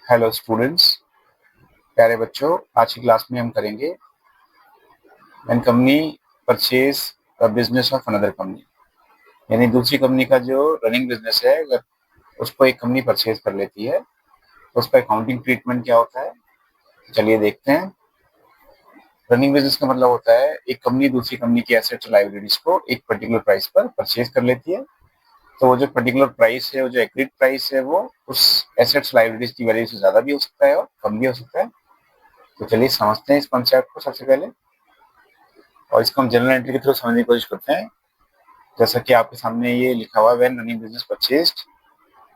Hello students, प्यारे बच्चों। आज की क्लास में हम करेंगे when company purchase a business of another company, यानी दूसरी कंपनी का जो रनिंग बिजनेस है अगर उसको एक कंपनी परचेज कर लेती है तो उसका अकाउंटिंग ट्रीटमेंट क्या होता है। तो चलिए देखते हैं। रनिंग बिजनेस का मतलब होता है एक कंपनी दूसरी कंपनी की एसेट्स लायबिलिटीज को एक पर्टिकुलर प्राइस पर परचेज कर लेती है। तो वो जो पर्टिकुलर प्राइस है, वो जो एग्रीड प्राइस है, वो उस एसेट्स लायबिलिटीज की वैल्यू से ज्यादा भी हो सकता है और कम भी हो सकता है। तो चलिए समझते हैं इस कॉन्सेप्ट को सबसे पहले, और इसको हम जनरल एंट्री के थ्रू समझने की कोशिश करते हैं। जैसा कि आपके सामने ये लिखा हुआ है, व्हेन रनिंग बिजनेस परचेज्ड,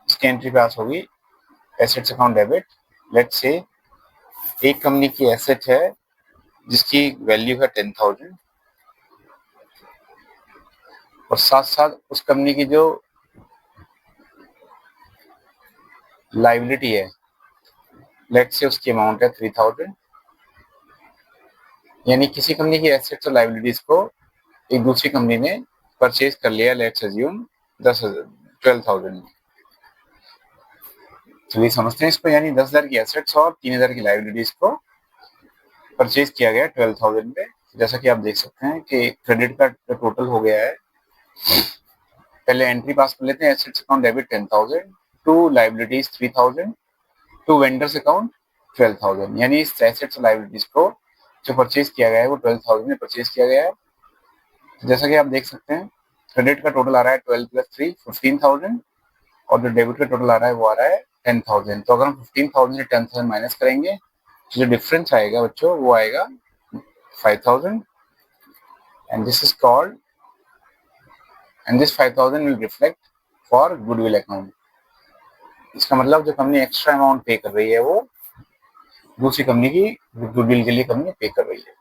इसकी एंट्री पास होगी assets account debit. Let's say एक कंपनी की एसेट है जिसकी वैल्यू है 10,000 और साथ साथ उस कंपनी की जो लाइबिलिटी है, लेट्स से उसकी अमाउंट है 3,000। यानी किसी कंपनी की एसेट्स और लाइबिलिटीज को एक दूसरी कंपनी ने परचेज कर लिया, लेट्स अज्यूम 12,000। चलिए समझते हैं इसको। यानी 10,000 की एसेट्स और 3,000 की लाइबिलिटीज को परचेज किया गया 12,000 पे। जैसा कि आप देख सकते हैं कि क्रेडिट का टोटल हो गया है। पहले एंट्री पास कर लेते हैं। Assets account debit 10,000 to liabilities 3,000 to vendors account 12,000। यानी इस एसेट्स लाइबिलिटीज को जो परचेज किया गया है वो 12,000 में परचेज किया गया है। जैसा कि आप देख सकते हैं, क्रेडिट का टोटल आ रहा है 12 प्लस 3 15,000 और जो डेबिट का टोटल आ रहा है वो आ रहा है 10,000। तो अगर हम 15,000 से 10,000 माइनस करेंगे तो जो डिफरेंस आएगा बच्चों वो आएगा 5,000 and this is called and this 5,000 will reflect for goodwill account। इसका मतलब जो कंपनी एक्स्ट्रा अमाउंट पे कर रही है वो दूसरी कंपनी की गुडविल के लिए कंपनी पे कर रही है।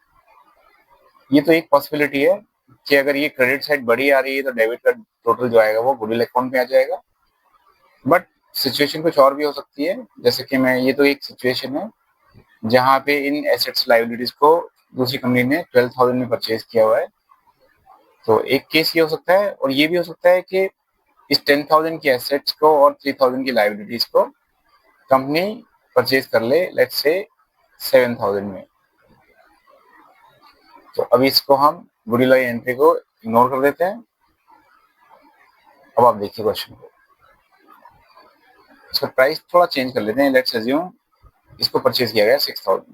ये तो एक पॉसिबिलिटी है कि अगर ये क्रेडिट साइड बड़ी आ रही है तो डेबिट का टोटल जो आएगा वो गुडविल अकाउंट में आ जाएगा। बट सिचुएशन कुछ और भी हो सकती है। जैसे कि मैं, ये तो एक सिचुएशन है जहाँ पे इन एसेट्स लायबिलिटीज को दूसरी कंपनी ने 12,000 में परचेज किया हुआ है। तो एक केस ये हो सकता है, और ये भी हो सकता है कि इस 10,000 की एसेट्स को और 3,000 की लायबिलिटीज को कंपनी परचेज कर ले, लेट्स से 7,000 में। तो अभी इसको हम गुडविल एंट्री को इग्नोर कर देते हैं। अब आप देखिए क्वेश्चन को, इसका प्राइस थोड़ा चेंज कर लेते हैं। लेट्स अज्यूम इसको परचेज किया गया 6,000,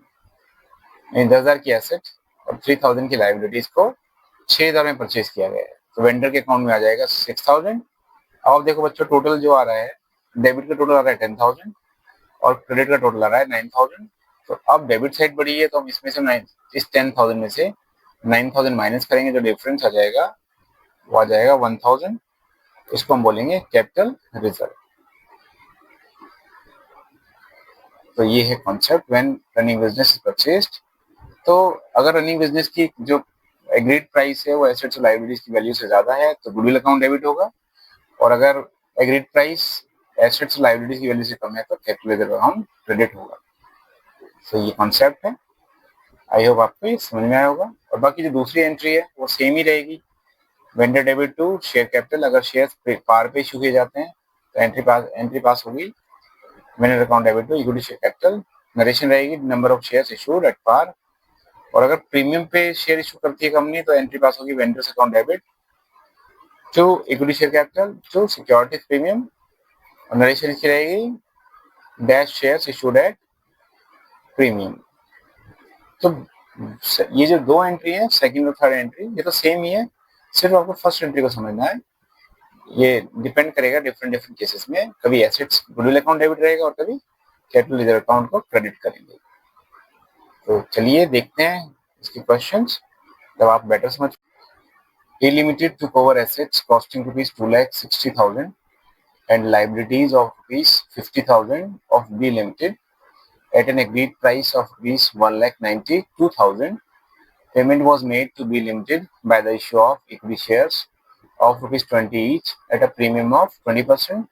यानी 10,000 की एसेट और 3,000 की लायबिलिटीज को 6,000 में परचेज किया गया है। तो वेंडर के अकाउंट में आ जाएगा 6,000। अब देखो बच्चों, टोटल जो आ रहा है, डेबिट का टोटल आ रहा है 10,000 और क्रेडिट का टोटल आ रहा है 9,000। तो अब डेबिट साइड बढ़ी है तो हम इसमें से इस 10,000 में से 9,000 माइनस करेंगे, जो डिफरेंस आ जाएगा वो आ जाएगा 1,000। इसको हम बोलेंगे कैपिटल रिजर्व। तो ये है concept when running business is purchased. तो अगर रनिंग बिजनेस की जो एग्रीड प्राइस है वो एसेट्स और लायबिलिटीज की वैल्यू से ज्यादा है तो गुडविल अकाउंट डेबिट होगा, और अगर एग्रीड प्राइस एसेट्स और लायबिलिटीज की वैल्यू से कम है तो कैपिटल रिजर्व अकाउंट क्रेडिट होगा। तो ये कॉन्सेप्ट है। आई होप आपको ये समझ में आया होगा। और बाकी जो दूसरी एंट्री है वो सेम ही रहेगी। Vendor debit to share capital, अगर शेयर पार पे इशू किए जाते हैं तो एंट्री पास होगी vendor account debit to equity share capital. Narration रहेगी number of shares issued at par, और अगर प्रीमियम पे शेयर इशू करती है कंपनी तो एंट्री पास होगी vendors account debit to equity share capital to securities premium, और नरेशन इसकी रहेगी dash shares issued at premium. तो ये जो दो एंट्री है, सेकंड और थर्ड एंट्री, ये तो सेम ही है, सिर्फ आपको फर्स्ट एंट्री को समझना है। ये डिपेंड करेगा डिफरेंट डिफरेंट केसेस में, कभी एसेट्स गुडविल अकाउंट डेबिट रहेगा और कभी कैपिटल रिजर्व अकाउंट को क्रेडिट करेंगे। तो चलिए देखते हैं इसके क्वेश्चंस, जब आप बेटर समझ। A Limited took over assets costing rupees 2,60,000 and liabilities of rupees 50,000 of B Limited at an agreed price of rupees 1,92,000. Payment was made to B Limited by the issue of equity shares of rupees 20 each at a premium of 20%.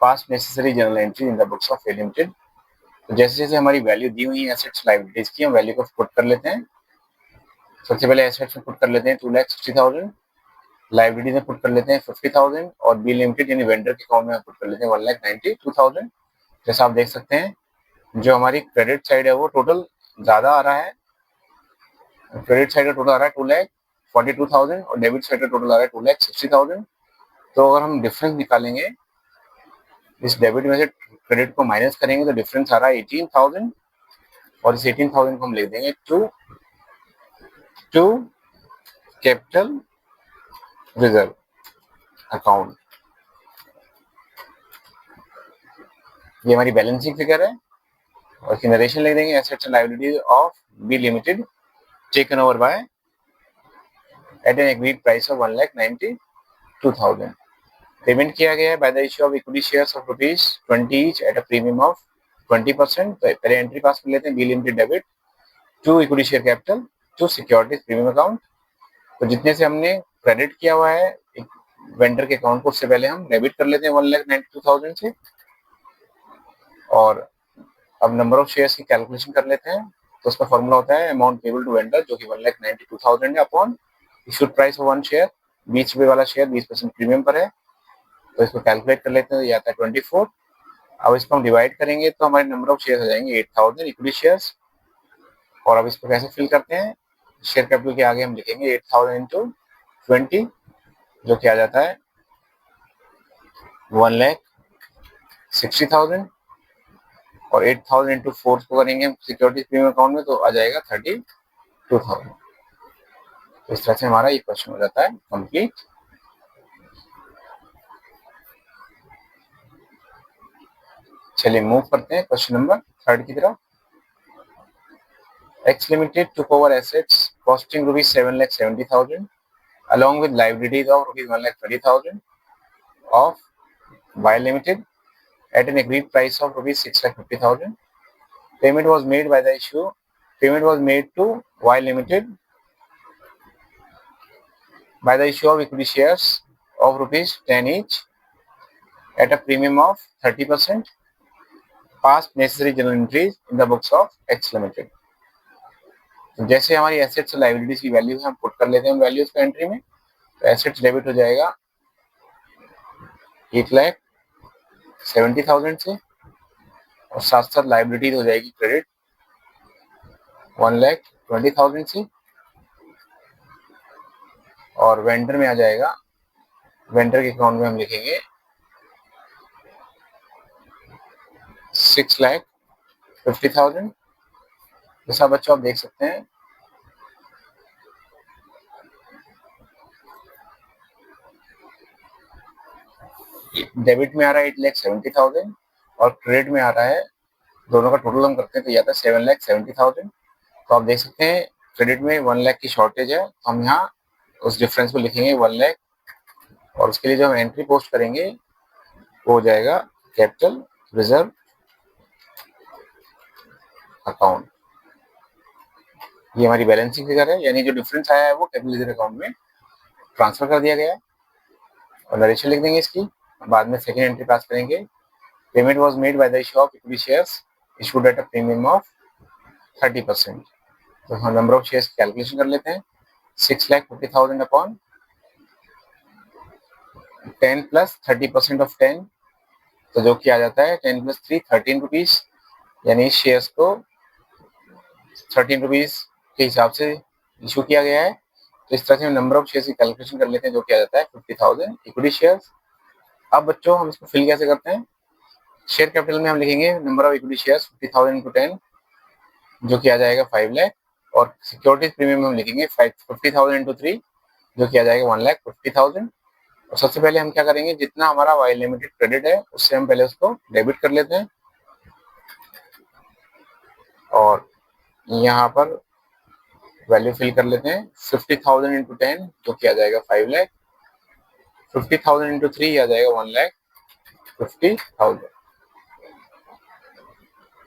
Past necessary journal entry in the books of A Limited. तो जैसे जैसे हमारी value दी हुई है assets liabilities की, हम value को put कर लेते हैं। सबसे पहले एसेट्स में पुट कर लेते हैं 2,60,000, लाइबिलिटीज में पुट कर लेते हैं 50,000 और बी लिमिटेड यानी वेंडर के अकाउंट में पुट कर लेते हैं 1,92,000। जैसा आप देख सकते हैं जो हमारी क्रेडिट साइड है वो टोटल ज़्यादा आ रहा है, क्रेडिट साइड का टोटल आ रहा है 2,42,000 और डेबिट साइड का टोटल आ रहा है 2,60,000। तो अगर हम डिफरेंस निकालेंगे, इस डेबिट में से क्रेडिट को माइनस करेंगे तो डिफरेंस आ रहा है 18,000 और इस 18,000 को हम लिख देंगे टू कैपिटल रिजर्व अकाउंट। ये हमारी बैलेंसिंग फिगर है और इसकी नरेशन लिख देंगे assets and liabilities of B limited taken over by at an agreed price of 1,92,000। Payment किया गया है by the issue of equity shares of ₹20 each at a premium of 20%। तो पहले एंट्री पास कर लेते हैं, B limited debit to equity share capital to securities premium account. तो जितने से हमने क्रेडिट किया हुआ है वेंडर के अकाउंट को, उससे पहले हम डेबिट कर लेते हैं 1,92,000 से। और अब नंबर ऑफ शेयर्स की कैलकुलेशन कर लेते हैं। तो उसका फॉर्मूला होता है अमाउंट पेबल टू वेंडर, जो कि 1,92,000 है, upon issued price of 1 share. ₹20 वाला शेयर 20% प्रीमियम पर है, तो इसको कैलकुलेट कर लेते हैं, ये आता है 24। अब इसको हम डिवाइड करेंगे तो हमारे नंबर ऑफ शेयर हो जाएंगे 8,000 इक्विटी शेयर्स। और अब इसको कैसे फिल करते हैं, शेयर कैपिटल के आगे हम लिखेंगे 8,000 इंटू 20, जो कि आ जाता है 1,60,000। और 8,000 इंटू 4 को करेंगे हम सिक्योरिटी प्रीमियम अकाउंट में, तो आ जाएगा 32,000। तो इस तरह से हमारा ये क्वेश्चन हो जाता है कंप्लीट। चलिए मूव करते हैं क्वेश्चन नंबर 3 की तरफ। X Limited took over assets costing ₹7,70,000 along with liabilities of ₹1,30,000 of Y Limited at an agreed price of ₹6,50,000. Payment was made to Y Limited by the issue of equity shares of ₹10 each at a premium of 30%. Past necessary journal entries in the books of X Limited. तो जैसे हमारी assets और liabilities की value हम put कर लेते हैं values को एंट्री में, तो एसेट्स डेबिट हो जाएगा 8,70,000 से, और साथ साथ लायबिलिटीज हो जाएगी क्रेडिट 1,20,000 से, और वेंडर में आ जाएगा, वेंडर के अकाउंट में हम लिखेंगे 6,50,000। जैसा बच्चों आप देख सकते हैं, डेबिट में आ रहा है 8,70,000 और क्रेडिट में आ रहा है, दोनों का टोटल हम करते हैं तो ये आता है 7,70,000। तो आप देख सकते हैं क्रेडिट में 1 लाख की शॉर्टेज है, तो हम यहाँ उस डिफरेंस को लिखेंगे 1 लाख, और उसके लिए जो हम एंट्री पोस्ट करेंगे वो हो जाएगा कैपिटल रिजर्व अकाउंट। ये हमारी बैलेंसिंग फिगर है, यानी जो डिफरेंस आया है वो कैपिटल रिजर्व अकाउंट में ट्रांसफर कर दिया गया है। और नरेशन लिख देंगे इसकी, बाद में सेकेंड एंट्री पास करेंगे। Payment was made by the issue of equity shares issued eight a premium of 30%। तो हम नंबर ऑफ शेयर्स कैलकुलेशन कर लेते हैं, 6,50,000 अपॉन 10 प्लस 30% ऑफ 10, तो जो कि आ जाता है 10 प्लस 3 13 रुपीज, यानी शेयर्स को 13 रुपीज के हिसाब से इशू किया गया है। तो इस तरह से हम नंबर ऑफ शेयर्स की कैलकुलेशन कर लेते हैं, जो कि आ जाता है 50,000 इक्विटी शेयर्स। अब बच्चों हम इसको फिल कैसे करते हैं, शेयर कैपिटल में हम लिखेंगे number of equity shares 50,000 into 10, जो कि आ जाएगा 5 लाख, और सिक्योरिटीज प्रीमियम में हम लिखेंगे 50,000 इंटू 3, जो कि आ जाएगा 1,50,000। और सबसे पहले हम क्या करेंगे, जितना हमारा वाई लिमिटेड क्रेडिट है उससे हम पहले उसको डेबिट कर लेते हैं, और यहाँ पर वैल्यू फिल कर लेते हैं 50,000 इंटू 10, जो कि आ जाएगा 5 लाख, 50,000 इंटू 3 आ जाएगा 1,50,000।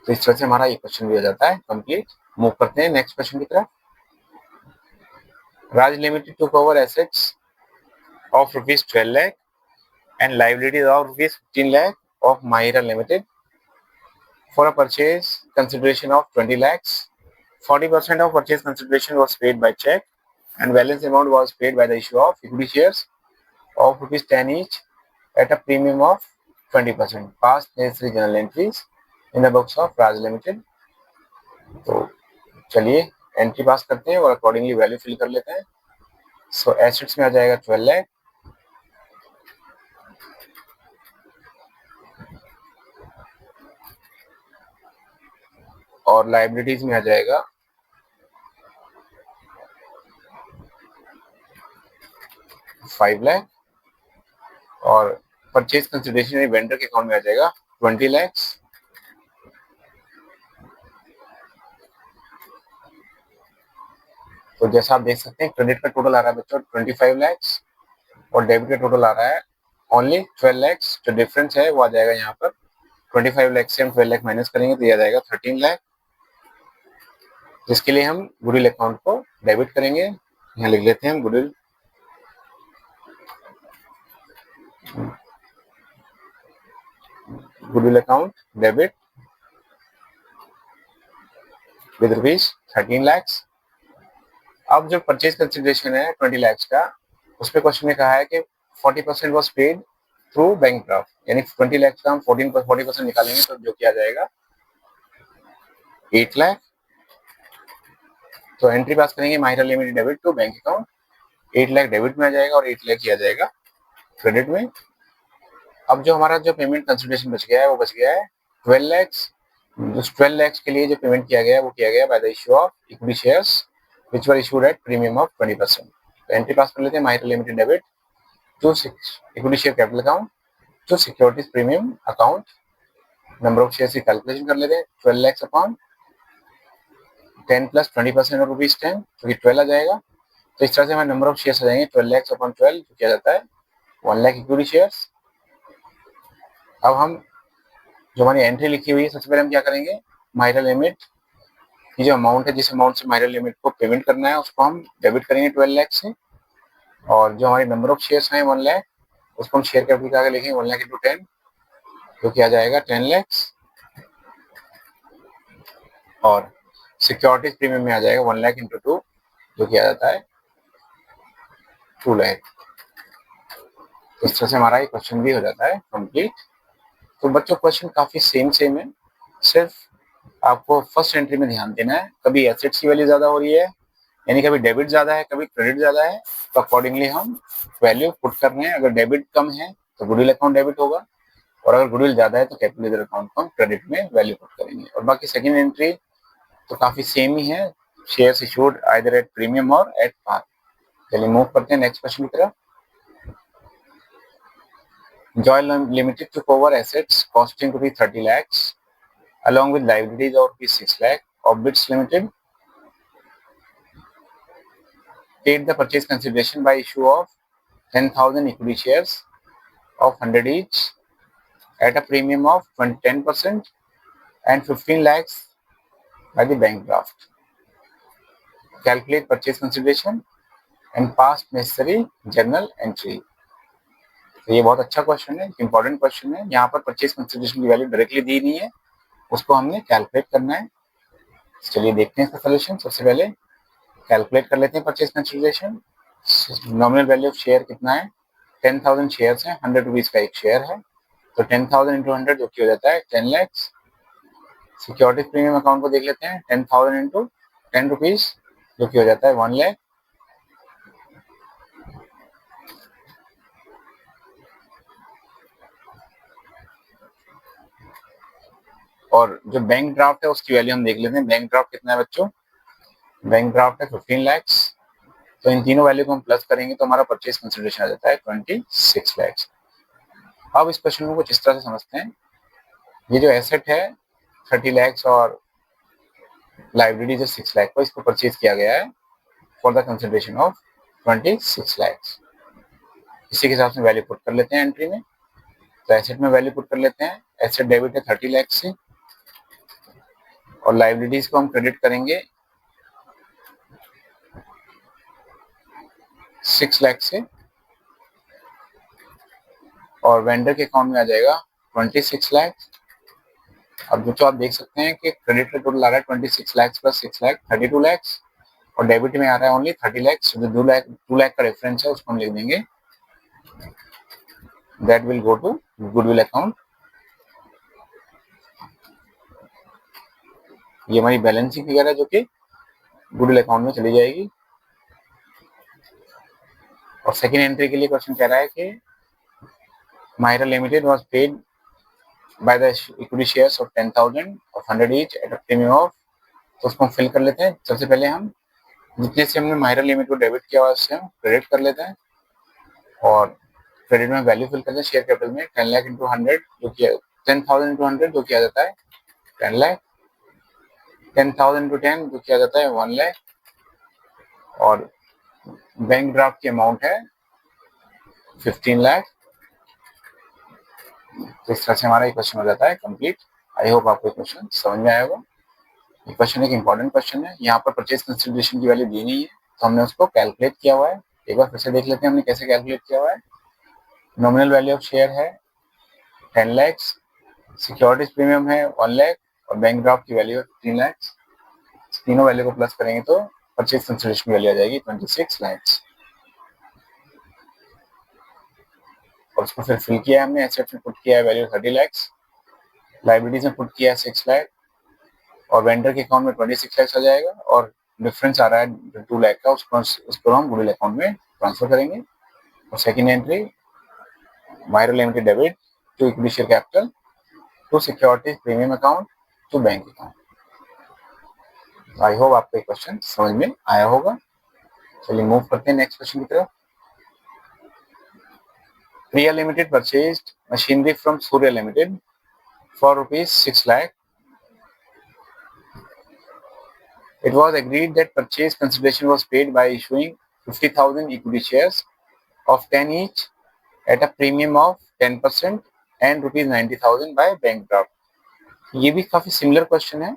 तो इस तरह से हमारा ये क्वेश्चन भी हो जाता है कंप्लीट। मूव करते हैं नेक्स्ट क्वेश्चन की तरफ। Raj Limited took over assets of ₹12 lakh and liabilities of ₹15 lakh of Mahira Limited for a purchase consideration of 20 lakhs. 40% of purchase consideration was paid by check and balance amount was paid by the issue of equity shares of ₹10 each at a premium of 20%. Past necessary journal entries in the books of Raj limited. तो चलिए entry पास करते हैं और accordingly value fill कर लेते हैं। So assets में आ जाएगा 12 लाख, और लाइबिलिटीज में आ जाएगा 5 लाख, और परचेज कंसिडरेशन वेंडर के अकाउंट में आ जाएगा 20 लाख। तो जैसा आप देख सकते हैं क्रेडिट का टोटल आ रहा है बच्चों 25 लाख और डेबिट का टोटल आ रहा है ओनली 12 लाख। जो डिफरेंस है वो आ जाएगा यहाँ पर 25 लाख से हम 12 लाख माइनस करेंगे तो ये आ जाएगा 13 लाख, जिसके लिए हम गुडविल अकाउंट को डेबिट करेंगे। यहाँ लिख लेते हैं हम goodwill account debit with ₹13 lakh. अब जो परचेज कंसिडरेशन है 20 लाख का, उसमें क्वेश्चन में कहा है कि 40% was paid through bank draft, यानी 20 लाख का हम 40% निकालेंगे तो जो किया जाएगा 8 लाख। तो एंट्री पास करेंगे Mahira limited debit to bank account, 8 lakh debit में आ जाएगा और 8 लाख किया जाएगा क्रेडिट में। अब जो हमारा जो पेमेंट कंसिडरेशन बच गया है वो बच गया है 12 लाख। जो 12 लाख के लिए जो पेमेंट किया गया है वो किया गया by the issue of equity shares which were issued at premium of 20%। तो एंट्री पास कर लेते हैं Mahira limited debit to equity share capital account to securities premium account. Number of shares की कैलकुलेशन कर लेते हैं 12 लाख अपॉन 10 प्लस 20% और ₹10 जो कि 12 आ जाएगा। तो इस तरह से हमारे नंबर ऑफ शेयर्स आ जाएंगे 12 लाख अपॉन 12 जो किया जाता है 1 लाख इक्विटी शेयर्स। अब हम जो हमारी एंट्री लिखी हुई है सबसे पहले हम क्या करेंगे, माहिरा लिमिट की जो अमाउंट है, जिस अमाउंट से माहिरा लिमिट को पेमेंट करना है उसको हम डेबिट करेंगे 12 लाख से, और जो हमारी नंबर ऑफ शेयर्स हैं 1 लाख उसको हम शेयर कैपिटल आगे लिखेंगे 1 लाख इंटू 10 जो कि आ जाएगा 10 लाख, और सिक्योरिटीज प्रीमियम में आ जाएगा 1 लाख इंटू 2 जो कि आ जाता है 2 लाख। इस तरह से हमारा ये क्वेश्चन भी हो जाता है कंप्लीट। तो बच्चों क्वेश्चन काफी सेम है, सिर्फ आपको फर्स्ट एंट्री में ध्यान देना है। कभी एसेट्स की वैल्यू ज्यादा हो रही है, यानी कभी डेबिट ज्यादा है कभी क्रेडिट ज्यादा है, तो अकॉर्डिंगली हम वैल्यू पुट कर रहे हैं। अगर डेबिट कम है तो गुडविल अकाउंट डेबिट होगा, और अगर गुडविल ज्यादा है तो कैपिटल अकाउंट को हम क्रेडिट में वैल्यू पुट करेंगे। और बाकी सेकेंड एंट्री तो काफी सेम ही है, shares issued either eight premium और एट पार। चलिए मूव करते हैं नेक्स्ट क्वेश्चन की तरफ। Joy Limited took over assets costing ₹30 lakhs along with liabilities of ₹6 lakh. Orbits Limited paid the purchase consideration by issue of 10,000 equity shares of 100 each at a premium of 10% and 15 lakhs by the bank draft. Calculate purchase consideration and past necessary journal entry. तो ये बहुत अच्छा question है, important question है। यहाँ पर purchase consideration की value directly दी नहीं है, उसको हमने कैलकुलेट करना है। चलिए देखते हैं इसका सोल्यूशन। सबसे पहले कैलकुलेट कर लेते हैं purchase consideration. Nominal value of share कितना है, 10,000 शेयर्स हैं, 100 रुपीज का एक शेयर है, तो 10,000 इंटू 100 जो कि हो जाता है 10 लाख। सिक्योरिटी प्रीमियम अकाउंट को देख लेते हैं, 10,000 इंटू 10 रुपीज जो कि हो जाता है 1 लाख। और जो बैंक ड्राफ्ट है उसकी वैल्यू हम देख लेते हैं। बैंक ड्राफ्ट कितना है बच्चों, बैंक ड्राफ्ट है 15 लाख। तो इन तीनों वैल्यू को हम प्लस करेंगे तो हमारा परचेज कंसिडरेशन आ जाता है 26 लाख। अब इस क्वेश्चन को कुछ इस तरह से समझते हैं, ये जो एसेट है 30 लाख और लाइबिलिटी जो 6 लाख को इसको परचेज किया गया है for the consideration of 26 lakh. इसी के हिसाब से वैल्यू पुट कर लेते हैं एंट्री में। तो एसेट में वैल्यू पुट कर लेते हैं, एसेट डेबिट है 30 लाख से, और लाइबिलिटीज को हम क्रेडिट करेंगे 6 लाख से, और वेंडर के अकाउंट में आ जाएगा 26 लाख। अब जो आप देख सकते हैं कि क्रेडिट का टोटल आ रहा है 26 लाख प्लस 6 लाख 32 लाख, और डेबिट में आ रहा है ओनली 30 लाख। जो 2 लाख का रेफरेंस है उसको हम लिख देंगे, that will go to goodwill account. ये हमारी बैलेंसिंग फिगर है जो कि गुडविल अकाउंट में चली जाएगी। और सेकेंड एंट्री के लिए क्वेश्चन कह रहा है कि Mahira limited was paid by the equity shares of 10,000 of 100 each eight a premium of, तो उसको हम फिल कर लेते हैं। सबसे पहले हम जितने से हमने माहिरा लिमिटेड को डेबिट किया हुआ उससे हम क्रेडिट कर लेते हैं और क्रेडिट में वैल्यू फिल करते हैं शेयर कैपिटल में 10 लाख इंटू 100 जो कि 10,000 इंटू 100 जो किया जाता है 10 लाख, 10,000 इंटू 10 जो किया जाता है 1 लाख, और बैंक ड्राफ्ट की अमाउंट है 15 लाख। तो इस तरह से हमारा ये क्वेश्चन हो जाता है कंप्लीट। आई होप आपको क्वेश्चन समझ में आया होगा। ये क्वेश्चन एक इंपॉर्टेंट क्वेश्चन है। यहाँ पर परचेज कंसिडरेशन की वैल्यू दी नहीं है तो हमने उसको कैलकुलेट किया हुआ है। एक बार फिर से देख लेते हैं हमने कैसे कैलकुलेट किया हुआ है। नॉमिनल वैल्यू ऑफ शेयर है 10 लाख, सिक्योरिटीज प्रीमियम है 1 लाख और बैंक ड्राफ्ट की वैल्यू है 15 लाख। तीनों वैल्यू को प्लस करेंगे तो परचेज कंसिडरेशन की वैल्यू आ जाएगी 26 लाख। और उसको फिर फिल किया है हमने, एसेट्स में पुट किया है वैल्यू 30 लाख, लाइबिलिटीज में पुट किया है 6 लाख और वेंडर के अकाउंट में 26 लाख आ जाएगा और डिफरेंस आ रहा है 2 लाख का, उसको हम गुडविल अकाउंट में ट्रांसफर करेंगे। और second entry Mahira limited debit to equity share capital to securities premium account to bank account. I hope आपको ये क्वेश्चन समझ में आया होगा। चलिए मूव करते हैं नेक्स्ट क्वेश्चन की तरफ। Priya limited purchased machinery from Surya limited for ₹6 lakh. It was agreed that purchase consideration was paid by issuing 50,000 equity shares of 10 each at a premium of 10% and ₹90,000 by bank draft. ये भी काफी similar question है।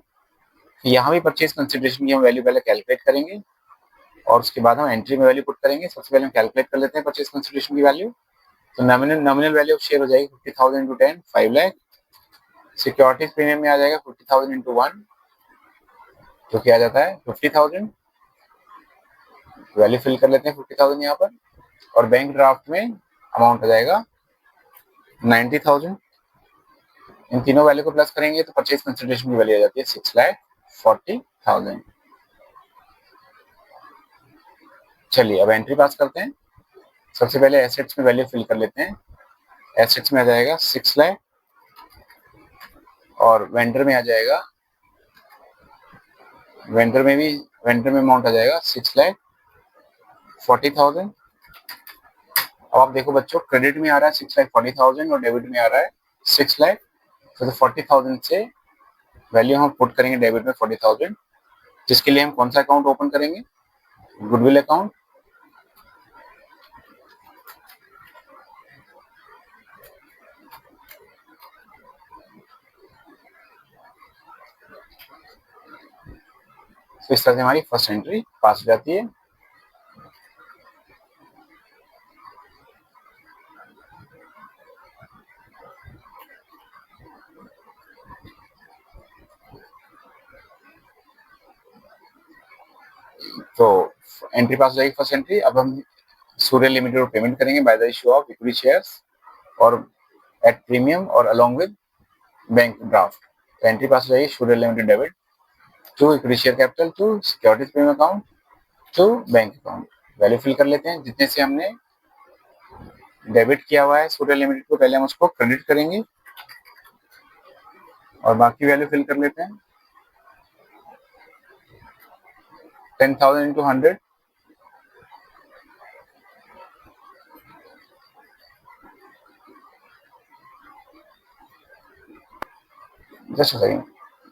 यहाँ भी purchase consideration की हम value पहले calculate करेंगे और उसके बाद हम एंट्री में वैल्यू पुट करेंगे। सबसे पहले हम कैलकुलेट कर लेते हैं परचेज कंसिडरेशन की वैल्यू। तो नॉमिनल वैल्यू ऑफ शेयर हो जाएगी 50,000 इंटू 10 5 लाख। सिक्योरिटीज प्रीमियम में आ जाएगा 50,000 इंटू 1 जो कि आ जाता है 50,000। वैल्यू फिल कर लेते हैं 50,000 यहाँ पर। और बैंक ड्राफ्ट में अमाउंट आ जाएगा 90,000। इन तीनों वैल्यू को प्लस करेंगे तो परचेज कंसिडरेशन की वैल्यू आ जाती है 6,40,000। चलिए अब एंट्री पास करते हैं। सबसे पहले एसेट्स में वैल्यू फिल कर लेते हैं। एसेट्स में आ जाएगा 6 लाख और वेंडर में आ जाएगा, वेंडर में अमाउंट आ जाएगा 6,40,000। अब आप देखो बच्चों, क्रेडिट में आ रहा है 6,40,000 और डेबिट में आ रहा है 6 लाख। तो 40,000 से वैल्यू हम पुट करेंगे डेबिट में 40,000, जिसके लिए हम कौन सा अकाउंट ओपन करेंगे? Goodwill account. तो इस तरह से हमारी फर्स्ट एंट्री पास हो जाती है। तो एंट्री पास हो जाएगी फर्स्ट एंट्री। अब हम सूर्य लिमिटेड को पेमेंट करेंगे by the issue of equity shares और एट प्रीमियम और अलोंग विद बैंक ड्राफ्ट। तो एंट्री पास हो जाएगी Surya limited debit to equity share capital to securities premium account to bank account. Value fill कर लेते हैं। जितने से हमने डेबिट किया हुआ है सूर्य लिमिटेड को, पहले हम उसको क्रेडिट करेंगे और बाकी वैल्यू फिल कर लेते हैं। 10,000 into 100 just second,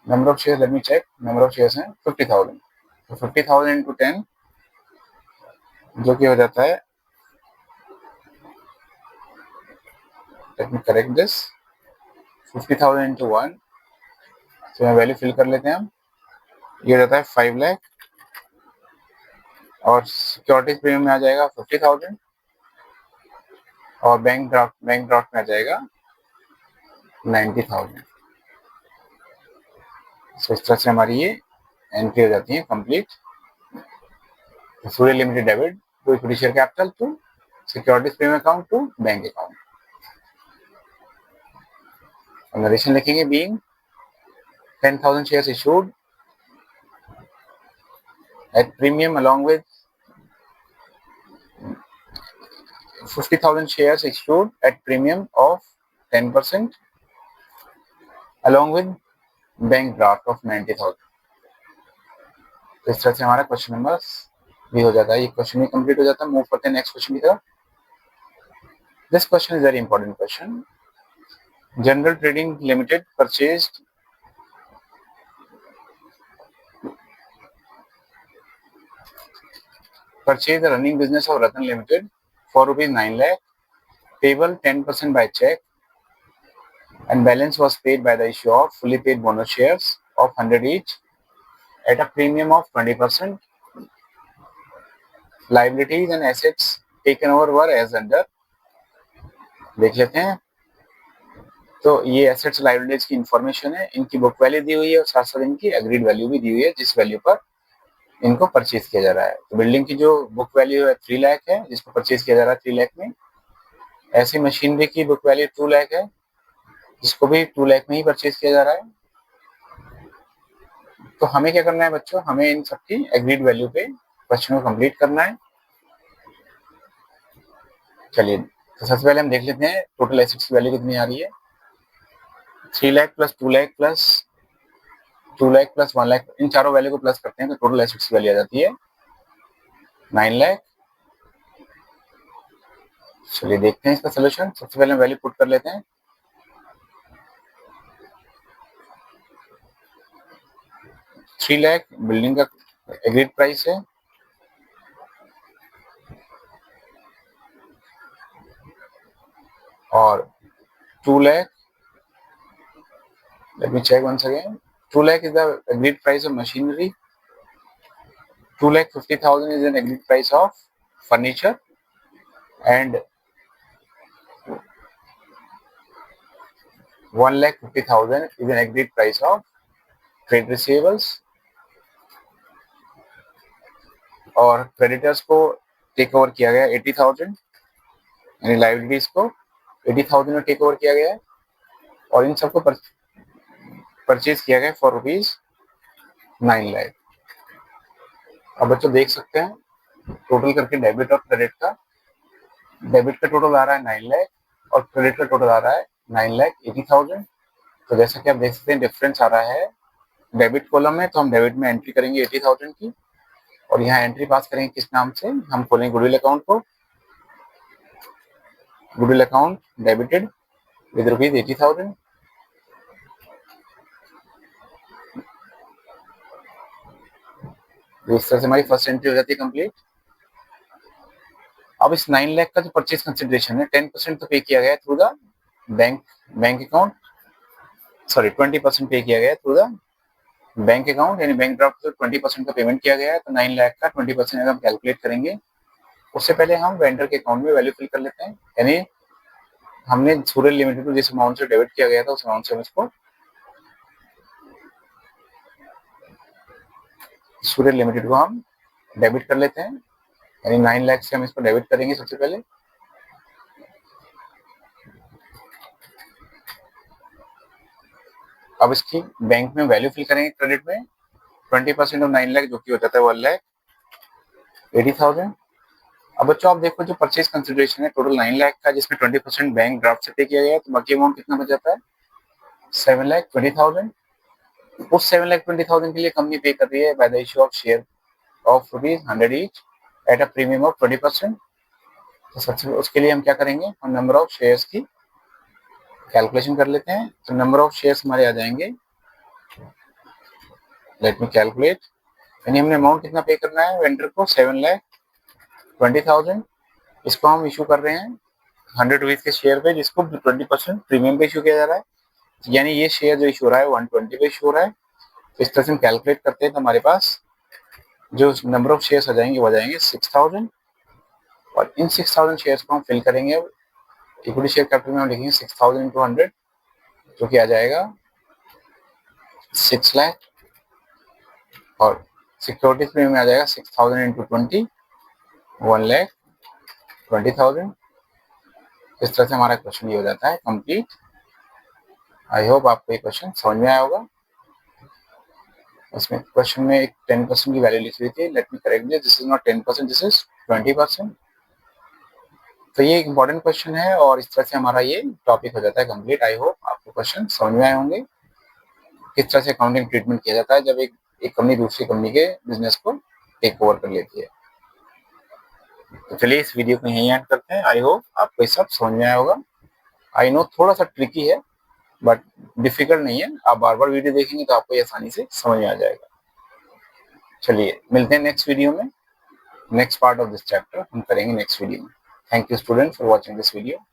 number of share let me check. Number of shares हैं 50,000। तो 50,000 इंटू 10 जो कि हो जाता है, let me correct this, 50,000 into 1। तो वैल्यू फिल कर लेते हैं हम। ये हो जाता है 5 लाख और सिक्योरिटीज प्रीमियम में आ जाएगा 50,000 और बैंक ड्राफ्ट में आ जाएगा 90,000। तो इस तरह से हमारी ये एंट्री हो जाती है complete. Surya limited debit to equity share capital to securities premium account to bank account. Narration लिखेंगे being 10,000 shares issued at premium along with 50,000 shares issued at premium of 10% along with bank draft of 90,000। तो इस तरह से हमारा question number भी हो जाता है, ये क्वेश्चन भी कंप्लीट हो जाता है। मूव करते हैं नेक्स्ट क्वेश्चन की तरफ। This question is very important question. General trading limited purchased the running business of Ratan Limited for rupees 9 lakh, payable 10% by check, and balance was paid by the issue of fully paid bonus shares of 100 each at a premium of 20%. Liabilities and assets taken over were as under। देख लेते हैं। तो ये assets liabilities की information है, इनकी book value दी हुई है और साथ साथ इनकी एग्रीड वैल्यू भी दी हुई है जिस वैल्यू पर इनको परचेज किया जा रहा है। तो बिल्डिंग की जो बुक वैल्यू है 3 लाख है जिसको परचेज किया जा रहा है 3 लाख में। ऐसी मशीनरी की बुक वैल्यू 2 लाख है जिसको भी 2 लाख में ही परचेज किया जा रहा है। तो हमें क्या करना है बच्चों, हमें इन सबकी एग्रीड वैल्यू पे क्वेश्चन को कंप्लीट करना है। चलिए, तो सबसे पहले हम देख लेते हैं टोटल एसेट्स की वैल्यू कितनी आ रही है। 3 lakh plus 2 lakh plus 2 lakh plus 1 lakh, इन चारों वैल्यू को प्लस करते हैं तो टोटल एसेट्स की वैल्यू आ जाती है 9 लाख। चलिए देखते हैं इसका सोल्यूशन। सबसे पहले हम वैल्यू पुट कर लेते हैं। 3 लाख बिल्डिंग का एग्रीड प्राइस है और 2 lakh, let me check once again, 2 lakh is the agreed price of machinery, 2,50,000 is an agreed price of furniture, and 1,50,000 is an agreed price of trade receivables। और creditors को take over किया गया 80,000, यानी liabilities को 80,000 में take over किया गया है और इन सबको परचेज किया गया फॉर रुपीज 9 लाख। अब बच्चों देख सकते हैं टोटल करके डेबिट और क्रेडिट का, डेबिट का टोटल आ रहा है 9 लाख और क्रेडिट का टोटल आ रहा है 9,80,000। तो जैसा कि आप देख सकते हैं डिफरेंस आ रहा है डेबिट कॉलम में, तो हम डेबिट में एंट्री करेंगे 80,000 की और यहाँ एंट्री पास करेंगे किस नाम से, हम खोलेंगे गुडविल अकाउंट को, goodwill account debited with rupees 80,000। इस तरह से हमारी फर्स्ट एंट्री हो जाती है कंप्लीट। अब इस 9 लाख का जो परचेज कंसिडरेशन है 10% तो पे किया गया through the bank account, sorry 20% पे किया गया थ्रू द बैंक अकाउंट, यानी बैंक ड्राफ्ट 20% का पेमेंट किया गया है। तो 9 लाख का 20% अगर हम कैलकुलेट करेंगे उससे पहले हम वेंडर के अकाउंट में वैल्यू फिल कर लेते हैं, यानी हमने सूर्य लिमिटेड को जिस अमाउंट से डेबिट किया गया था उस अमाउंट से हम इसको सूर्य लिमिटेड को हम डेबिट कर लेते हैं, यानी 9 लाख से हम इसको डेबिट करेंगे सबसे पहले। अब इसकी बैंक में वैल्यू फिल करेंगे क्रेडिट में 20% ऑफ 9 लाख जो कि हो जाता है 1,80,000। अब बच्चों आप देखो जो परचेज कंसिडरेशन है टोटल 9 लाख का जिसमें 20% बैंक ड्राफ्ट से पे किया गया है, तो बाकी अमाउंट कितना बच जाता है 7,20,000। उस 7,20,000 के लिए कंपनी पे कर रही है by the issue of share of ₹100 each at a premium of 20%। तो सबसे उसके लिए हम क्या करेंगे, हम नंबर ऑफ शेयर्स की कैलकुलेशन कर लेते हैं। तो नंबर ऑफ शेयर्स हमारे आ जाएंगे, लेट मी कैलकुलेट, यानी हमने अमाउंट कितना पे करना है वेंडर को 7,20,000। इसको हम इशू कर रहे हैं 100 रुपीज के शेयर पे जिसको 20% प्रीमियम पे इशू किया जा रहा है, यानी ये शेयर जो इशू हो रहा है 120 पे इशू हो रहा है। तो इस तरह से हम कैलकुलेट करते हैं तो हमारे पास जो नंबर ऑफ शेयर्स आ जाएंगे वो आ जाएंगे 6,000 और इन 6,000 शेयर्स को हम फिल करेंगे। इक्विटी शेयर कैपिटल में हम लिखेंगे 6,000 into 100 जो कि आ जाएगा 6 लाख और सिक्योरिटीज प्रीमियम में आ जाएगा 6,000 into 20 1,20,000। इस तरह से हमारा क्वेश्चन ये हो जाता है कंप्लीट। आई होप आपको ये क्वेश्चन समझ में आया होगा। उसमें क्वेश्चन में एक 10% की वैल्यू लिखी हुई थी, let me correct this, this is not 10%, this is 20%। तो ये एक इंपॉर्टेंट क्वेश्चन है और इस तरह से हमारा ये टॉपिक हो जाता है कंप्लीट। आई होप आपको क्वेश्चन समझ में आए होंगे, किस तरह से अकाउंटिंग ट्रीटमेंट किया जाता है जब एक कंपनी दूसरी कंपनी के बिजनेस को टेक ओवर कर लेती है। तो चलिए इस वीडियो को यहीं एंड करते हैं। आई होप आपको ये सब समझ में आया होगा। आई नो थोड़ा सा ट्रिकी है बट डिफिकल्ट नहीं है, आप बार बार वीडियो देखेंगे तो आपको ये आसानी से समझ में आ जाएगा। चलिए मिलते हैं नेक्स्ट वीडियो में, next part of this chapter हम करेंगे नेक्स्ट वीडियो में। Thank you student for watching this video.